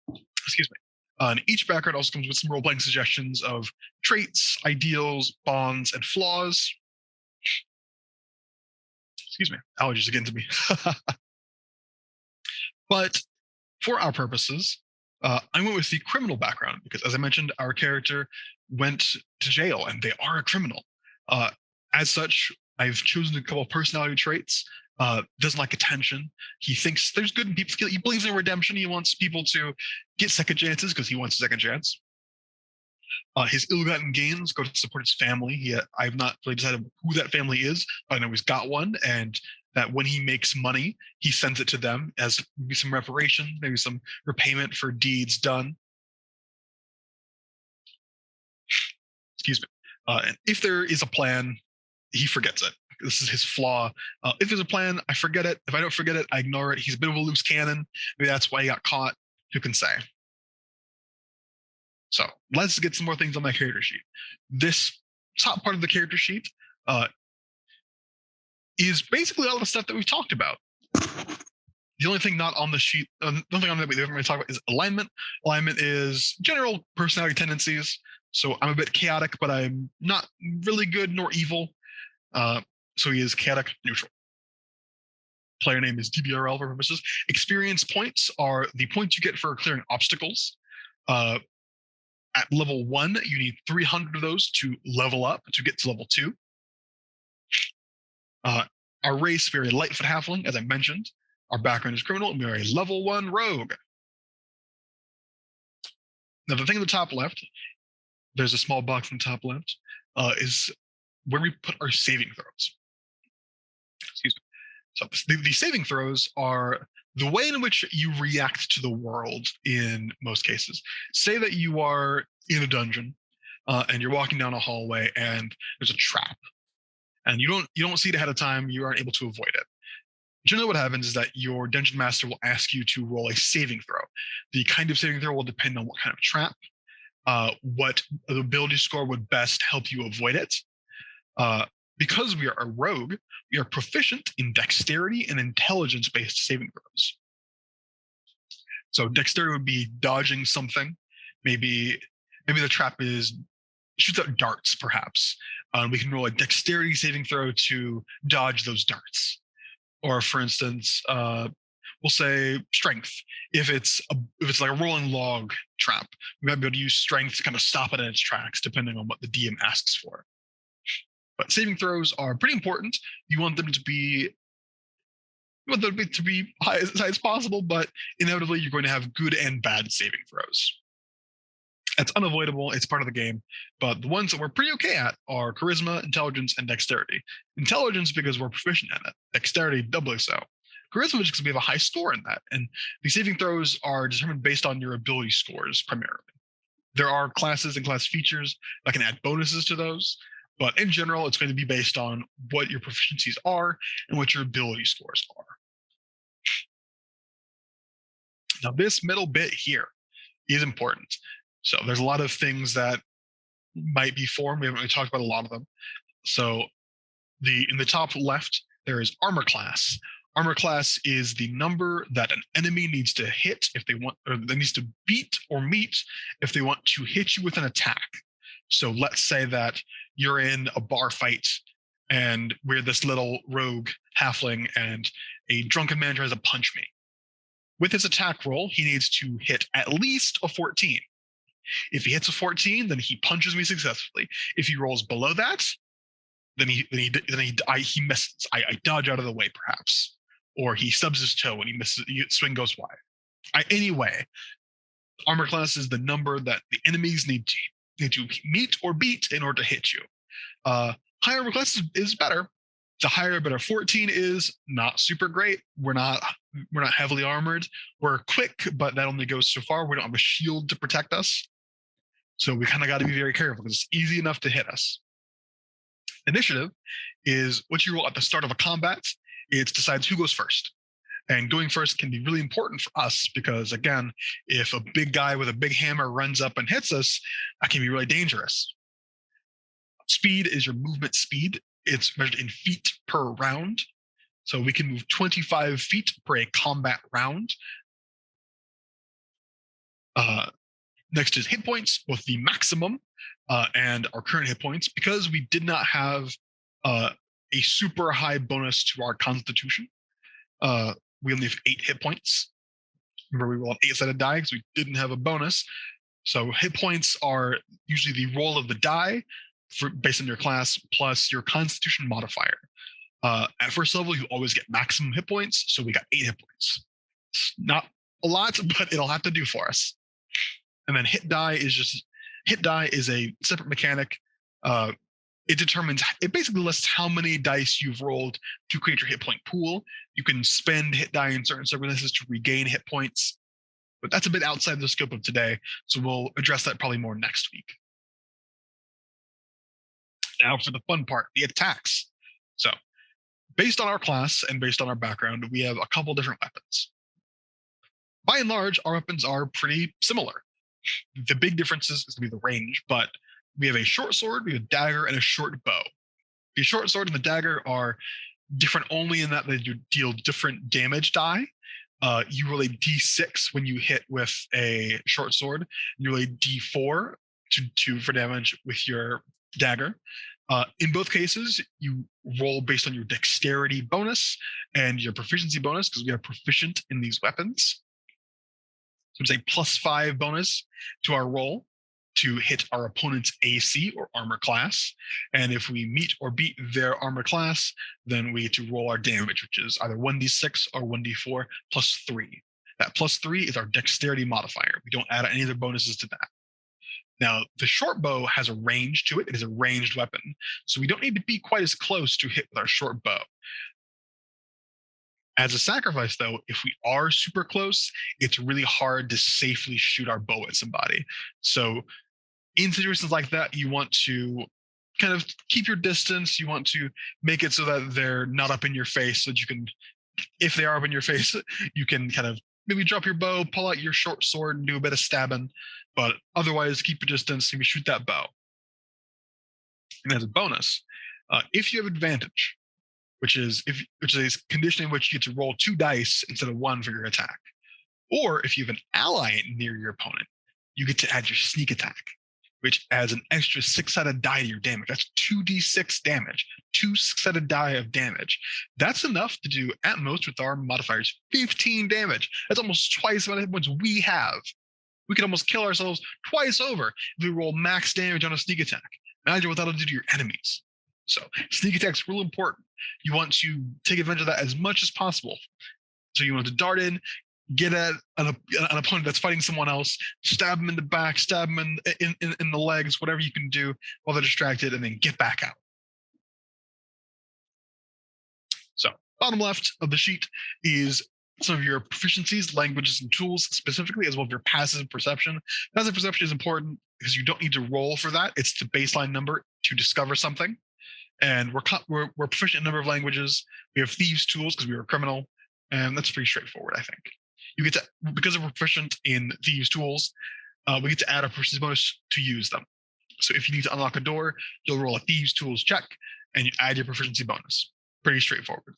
Excuse me. And each background also comes with some role-playing suggestions of traits, ideals, bonds, and flaws. Excuse me, allergies again to me. But for our purposes, I went with the criminal background because, as I mentioned, our character went to jail and they are a criminal. As such, I've chosen a couple of personality traits. Doesn't like attention. He thinks there's good in people. He believes in redemption. He wants people to get second chances because he wants a second chance. His ill-gotten gains go to support his family. I've not really decided who that family is, but I know he's got one, and that when he makes money, he sends it to them as maybe some reparation, maybe some repayment for deeds done. Excuse me. And if there is a plan, he forgets it. This is his flaw. If there's a plan, I forget it. If I don't forget it, I ignore it. He's a bit of a loose cannon. Maybe that's why he got caught. Who can say? So let's get some more things on my character sheet. This top part of the character sheet is basically all the stuff that we've talked about. The only thing not on the sheet, the only thing on that we haven't really talked about is alignment. Alignment is general personality tendencies. So I'm a bit chaotic, but I'm not really good nor evil. So he is chaotic neutral. Player name is DBRL for purposes. Experience points are the points you get for clearing obstacles. At level 1, you need 300 of those to level up to get to level 2. Our race, very lightfoot halfling, as I mentioned. Our background is criminal, and we are a level 1 rogue. Now, the thing at the top left, there's a small box on the top left, is where we put our saving throws. Excuse me. So the saving throws are the way in which you react to the world in most cases. Say that you are in a dungeon and you're walking down a hallway and there's a trap, and you don't see it ahead of time. You aren't able to avoid it. Generally, what happens is that your dungeon master will ask you to roll a saving throw. The kind of saving throw will depend on what kind of trap, what the ability score would best help you avoid it. Because we are a rogue, we are proficient in dexterity and intelligence-based saving throws. So dexterity would be dodging something. Maybe the trap shoots out darts, perhaps. We can roll a dexterity saving throw to dodge those darts. Or, for instance, we'll say strength. If it's like a rolling log trap, we might be able to use strength to kind of stop it in its tracks, depending on what the DM asks for. But saving throws are pretty important. You want them to be high as possible, but inevitably you're going to have good and bad saving throws. It's unavoidable. It's part of the game. But the ones that we're pretty okay at are charisma, intelligence, and dexterity. Intelligence because we're proficient in it. Dexterity doubly so. Charisma just because we have a high score in that. And the saving throws are determined based on your ability scores primarily. There are classes and class features that can add bonuses to those. But in general, it's going to be based on what your proficiencies are and what your ability scores are. Now, this middle bit here is important. So there's a lot of things that might be formed. We haven't really talked about a lot of them. So in the top left, there is armor class. Armor class is the number that an enemy needs to hit if they want, or that needs to beat or meet if they want to hit you with an attack. So let's say that you're in a bar fight and we're this little rogue halfling and a drunken man tries to punch me. With his attack roll, he needs to hit at least a 14. If he hits a 14, then he punches me successfully. If he rolls below that, then he misses. I dodge out of the way, perhaps, or he stubs his toe and he misses. Swing goes wide. Anyway, armor class is the number that the enemies need to meet or beat in order to hit you. Higher armor class is better. The higher, better. 14 is not super great. We're not heavily armored. We're quick, but that only goes so far. We don't have a shield to protect us. So we kind of got to be very careful because it's easy enough to hit us. Initiative is what you roll at the start of a combat. It decides who goes first. And going first can be really important for us because, again, if a big guy with a big hammer runs up and hits us, that can be really dangerous. Speed is your movement speed. It's measured in feet per round. So we can move 25 feet per a combat round. Next is hit points, both the maximum and our current hit points. Because we did not have a super high bonus to our constitution, we only have 8 hit points. Remember, we rolled 8-sided die because we didn't have a bonus. So hit points are usually the roll of the die based on your class plus your constitution modifier. At first level, you always get maximum hit points. So we got 8 hit points. It's not a lot, but it'll have to do for us. And then hit die is a separate mechanic. It basically lists how many dice you've rolled to create your hit point pool. You can spend hit die in certain circumstances to regain hit points, but that's a bit outside the scope of today. So we'll address that probably more next week. Now for the fun part, the attacks. So based on our class and based on our background, we have a couple different weapons. By and large, our weapons are pretty similar. The big difference is going to be the range, but we have a short sword, we have a dagger, and a short bow. The short sword and the dagger are different only in that they deal different damage die. You roll a d6 when you hit with a short sword. You roll a d4 for damage with your dagger. In both cases, you roll based on your dexterity bonus and your proficiency bonus because we are proficient in these weapons. So it's a +5 bonus to our roll to hit our opponent's AC or armor class. And if we meet or beat their armor class, then we get to roll our damage, which is either 1d6 or 1d4 +3. That +3 is our dexterity modifier. We don't add any other bonuses to that. Now, the short bow has a range to it. It is a ranged weapon. So we don't need to be quite as close to hit with our short bow. As a sacrifice, though, if we are super close, it's really hard to safely shoot our bow at somebody. So in situations like that, you want to kind of keep your distance. You want to make it so that they're not up in your face, so that you can, if they are up in your face, you can kind of maybe drop your bow, pull out your short sword, and do a bit of stabbing. But otherwise, keep your distance, maybe shoot that bow. And as a bonus, if you have advantage, which is a condition in which you get to roll 2 dice instead of 1 for your attack. Or if you have an ally near your opponent, you get to add your sneak attack, which adds an extra 6-sided die to your damage. That's 2d6 damage, 2 6-sided die of damage. That's enough to do, at most with our modifiers, 15 damage. That's almost twice the amount of hit points we have. We could almost kill ourselves twice over if we roll max damage on a sneak attack. Imagine what that'll do to your enemies. So sneak attack's real important. You want to take advantage of that as much as possible. So you want to dart in, get at an opponent that's fighting someone else, stab them in the back, stab them in the legs, whatever you can do while they're distracted, and then get back out. So, bottom left of the sheet is some of your proficiencies, languages, and tools specifically, as well as your passive perception. Passive perception is important because you don't need to roll for that. It's the baseline number to discover something. And we're proficient in a number of languages. We have thieves' tools because we were a criminal, and that's pretty straightforward, I think. You get to, because we're proficient in thieves' tools, we get to add a proficiency bonus to use them. So if you need to unlock a door, you'll roll a thieves' tools check, and you add your proficiency bonus. Pretty straightforward.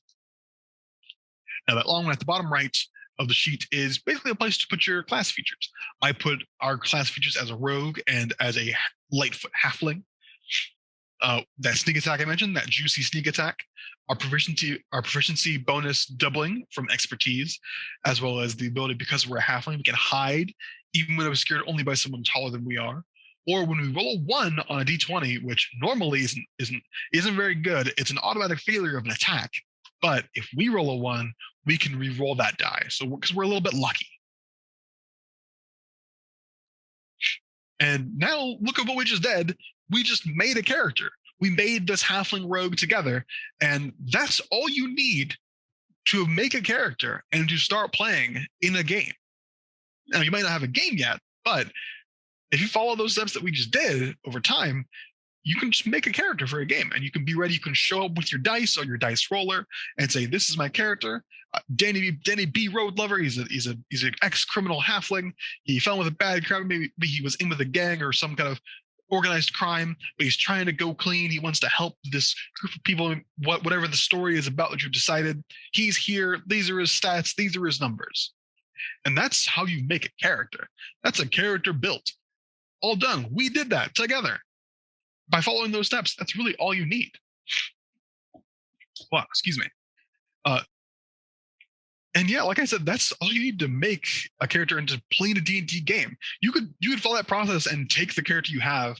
Now that long one at the bottom right of the sheet is basically a place to put your class features. I put our class features as a rogue and as a lightfoot halfling. That sneak attack I mentioned, that juicy sneak attack, our proficiency bonus doubling from expertise, as well as the ability, because we're a halfling, we can hide even when obscured only by someone taller than we are. Or when we roll a 1 on a d20, which normally isn't very good, it's an automatic failure of an attack. But if we roll a 1, we can re-roll that die. So because we're a little bit lucky. And now look at what we just did. We just made a character. We made this halfling rogue together, and that's all you need to make a character and to start playing in a game. Now, you might not have a game yet, but if you follow those steps that we just did over time, you can just make a character for a game, and you can be ready. You can show up with your dice or your dice roller and say, "This is my character, Danny B. Road Lover. He's an ex-criminal halfling. He fell with a bad crowd. Maybe he was in with a gang or some kind of organized crime, but he's trying to go clean. He wants to help this group of people. Whatever the story is about that you've decided, he's here. These are his stats. These are his numbers." And that's how you make a character. That's a character built. All done. We did that together. By following those steps, that's really all you need. Wow, excuse me. And yeah, like I said, that's all you need to make a character and to play a D&D game. You could follow that process and take the character you have.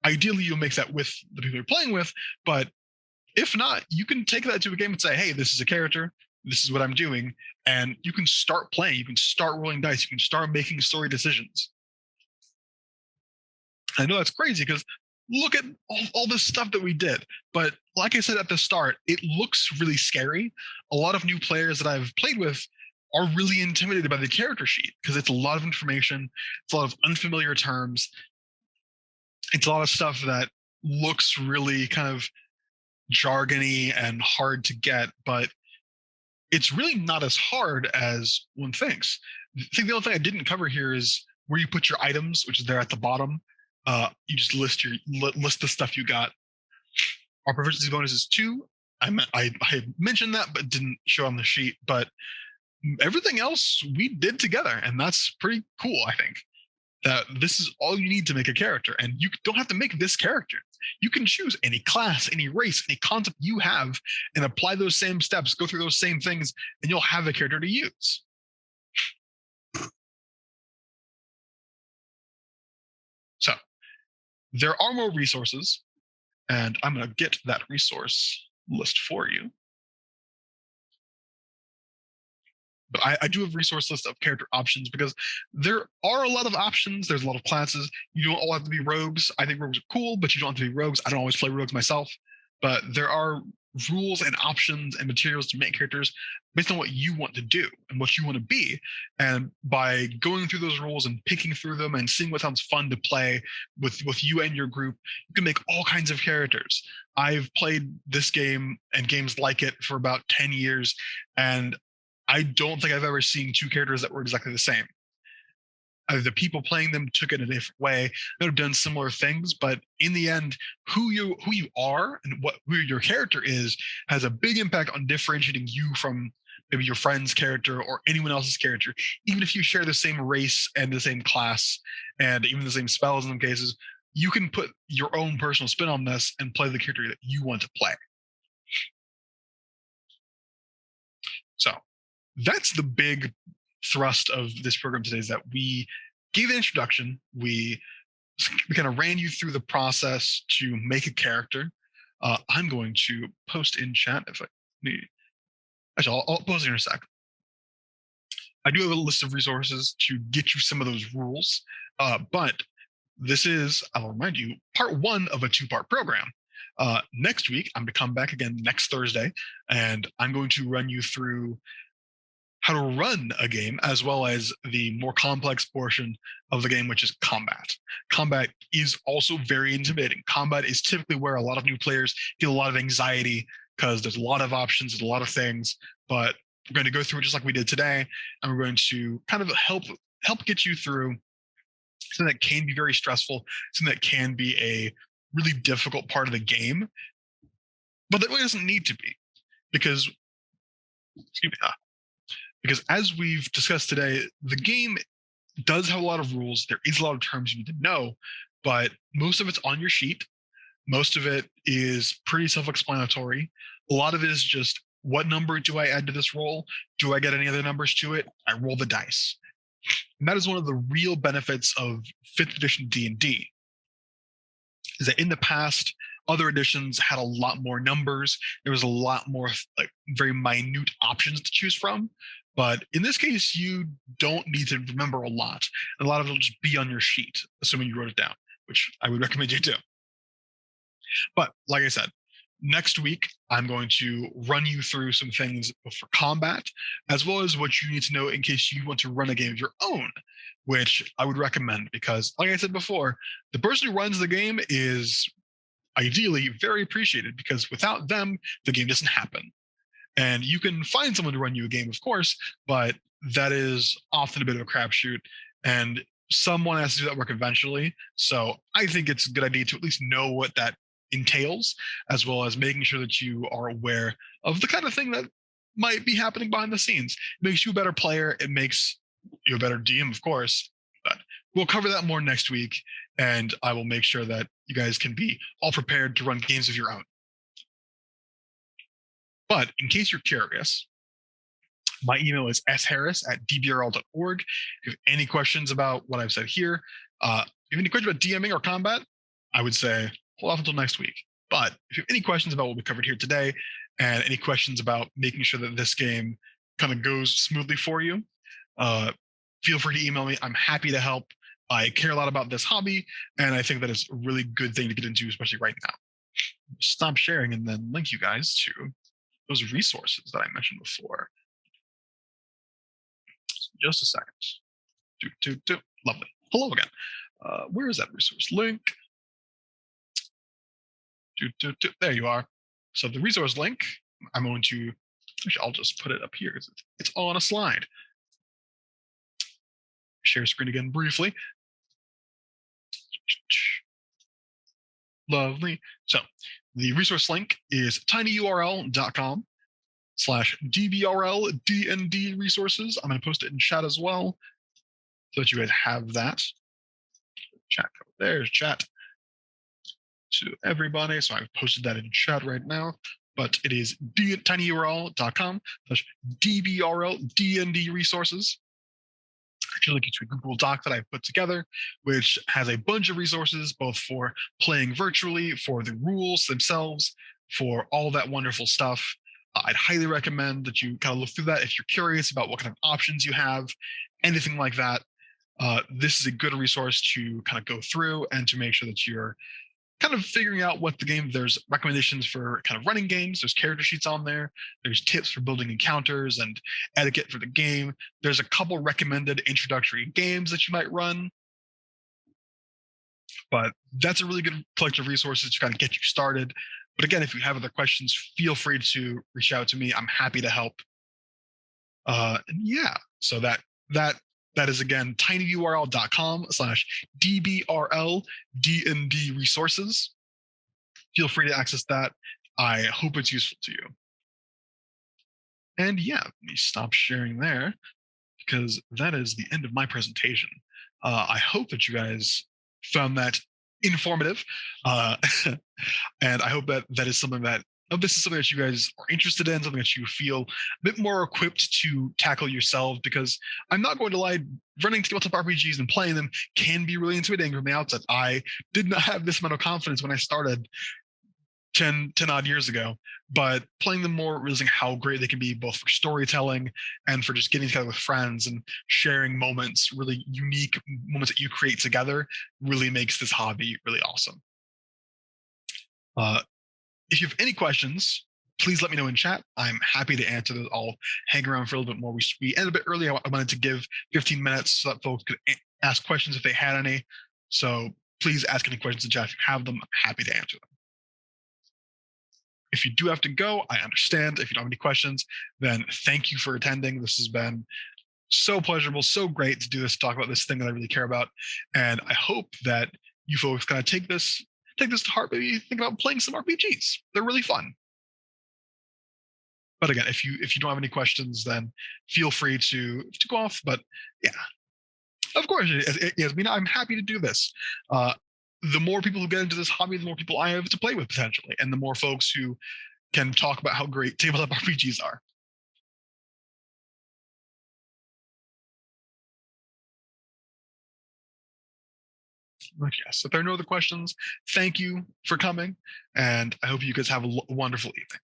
Ideally, you'll make that with the people you're playing with, but if not, you can take that to a game and say, "Hey, this is a character. This is what I'm doing," and you can start playing. You can start rolling dice. You can start making story decisions. I know that's crazy because look at all this stuff that we did. But like I said at the start, it looks really scary. A lot of new players that I've played with are really intimidated by the character sheet because it's a lot of information. It's a lot of unfamiliar terms. It's a lot of stuff that looks really kind of jargony and hard to get, but it's really not as hard as one thinks. I think the only thing I didn't cover here is where you put your items, which is there at the bottom. You just list the stuff you got. Our proficiency bonus is 2. I mentioned that, but didn't show on the sheet. But everything else we did together, and that's pretty cool. I think that this is all you need to make a character, and you don't have to make this character. You can choose any class, any race, any concept you have, and apply those same steps, go through those same things, and you'll have a character to use. So there are more resources, and I'm going to get that resource list for you. But I do have a resource list of character options because there are a lot of options. There's a lot of classes. You don't all have to be rogues. I think rogues are cool, but you don't have to be rogues. I don't always play rogues myself. But there are rules and options and materials to make characters based on what you want to do and what you want to be. And by going through those rules and picking through them and seeing what sounds fun to play with you and your group, you can make all kinds of characters. I've played this game and games like it for about 10 years, and I don't think I've ever seen 2 characters that were exactly the same. Either the people playing them took it a different way, they have done similar things, but in the end, who you are and who your character is has a big impact on differentiating you from maybe your friend's character or anyone else's character. Even if you share the same race and the same class and even the same spells in some cases, you can put your own personal spin on this and play the character that you want to play. So that's the big thrust of this program today, is that we gave an introduction. We kind of ran you through the process to make a character. I'm going to post in chat if I need. Actually, I'll post it in a sec. I do have a list of resources to get you some of those rules, but this is, I'll remind you, part one of a two-part program. Next week, I'm going to come back again next Thursday, and I'm going to run you through how to run a game, as well as the more complex portion of the game, which is combat. Combat is also very intimidating. Combat is typically where a lot of new players feel a lot of anxiety because there's a lot of options, there's a lot of things, but we're going to go through it just like we did today, and we're going to kind of help get you through something that can be very stressful, something that can be a really difficult part of the game, but that really doesn't need to be, because excuse me, because as we've discussed today, the game does have a lot of rules. There is a lot of terms you need to know, but most of it's on your sheet. Most of it is pretty self-explanatory. A lot of it is just, what number do I add to this roll? Do I get any other numbers to it? I roll the dice. And that is one of the real benefits of 5th edition D&D, is that in the past, other editions had a lot more numbers. There was a lot more like very minute options to choose from. But in this case, you don't need to remember a lot. And a lot of it will just be on your sheet, assuming you wrote it down, which I would recommend you do. But like I said, next week, I'm going to run you through some things for combat, as well as what you need to know in case you want to run a game of your own, which I would recommend because, like I said before, the person who runs the game is ideally very appreciated, because without them, the game doesn't happen. And you can find someone to run you a game, of course, but that is often a bit of a crapshoot, and someone has to do that work eventually. So I think it's a good idea to at least know what that entails, as well as making sure that you are aware of the kind of thing that might be happening behind the scenes. It makes you a better player. It makes you a better DM, of course. But we'll cover that more next week, and I will make sure that you guys can be all prepared to run games of your own. But in case you're curious, my email is sharris@dbrl.org. If you have any questions about what I've said here, if you have any questions about DMing or combat, I would say hold off until next week. But if you have any questions about what we covered here today, and any questions about making sure that this game kind of goes smoothly for you, feel free to email me. I'm happy to help. I care a lot about this hobby, and I think that it's a really good thing to get into, especially right now. Stop sharing and then link you guys to those resources that I mentioned before. Just a second. Lovely. Hello again. Where is that resource link? There you are. So the resource link, I'm going to, actually, I'll just put it up here because it's on a slide. Share screen again briefly. Lovely. So the resource link is tinyurl.com/dbrl DND resources. I'm going to post it in chat as well, so that you guys have that. Chat code. There's chat to everybody. So I've posted that in chat right now. But it is tinyurl.com/dbrl DND resources. Actually, link to a Google Doc that I've put together, which has a bunch of resources, both for playing virtually, for the rules themselves, for all that wonderful stuff. I'd highly recommend that you kind of look through that if you're curious about what kind of options you have, anything like that. This is a good resource to kind of go through and to make sure that you're kind of figuring out what the game. There's recommendations for kind of running games. There's character sheets on there. There's tips for building encounters and etiquette for the game. There's a couple recommended introductory games that you might run. But that's a really good collection of resources to kind of get you started. But again, if you have other questions, feel free to reach out to me. I'm happy to help. Yeah, so that is again tinyurl.com/dbrl DND resources. Feel free to access that. I hope it's useful to you. And yeah, let me stop sharing there, because that is the end of my presentation. I hope that you guys found that informative, and I hope that is something that this is something that you guys are interested in, something that you feel a bit more equipped to tackle yourselves, because I'm not going to lie, running tabletop RPGs and playing them can be really intimidating from the outset. I did not have this amount of confidence when I started. 10 odd years ago, but playing them more, realizing how great they can be both for storytelling and for just getting together with friends and sharing moments, really unique moments that you create together, really makes this hobby really awesome. Uh, if you have any questions, please let me know in chat. I'm happy to answer those. I'll hang around for a little bit more. We ended a bit early. I wanted to give 15 minutes so that folks could ask questions if they had any. So please ask any questions in chat if you have them. I'm happy to answer them. If you do have to go, I understand. If you don't have any questions, then thank you for attending. This has been so pleasurable, so great to do this, talk about this thing that I really care about. And I hope that you folks kind of take this to heart. Maybe think about playing some RPGs. They're really fun. But again, if you don't have any questions, then feel free to go off. But yeah, of course, yes, I mean, I'm happy to do this. The more people who get into this hobby, the more people I have to play with potentially, and the more folks who can talk about how great tabletop RPGs are. But yes, if there are no other questions, thank you for coming, and I hope you guys have a wonderful evening.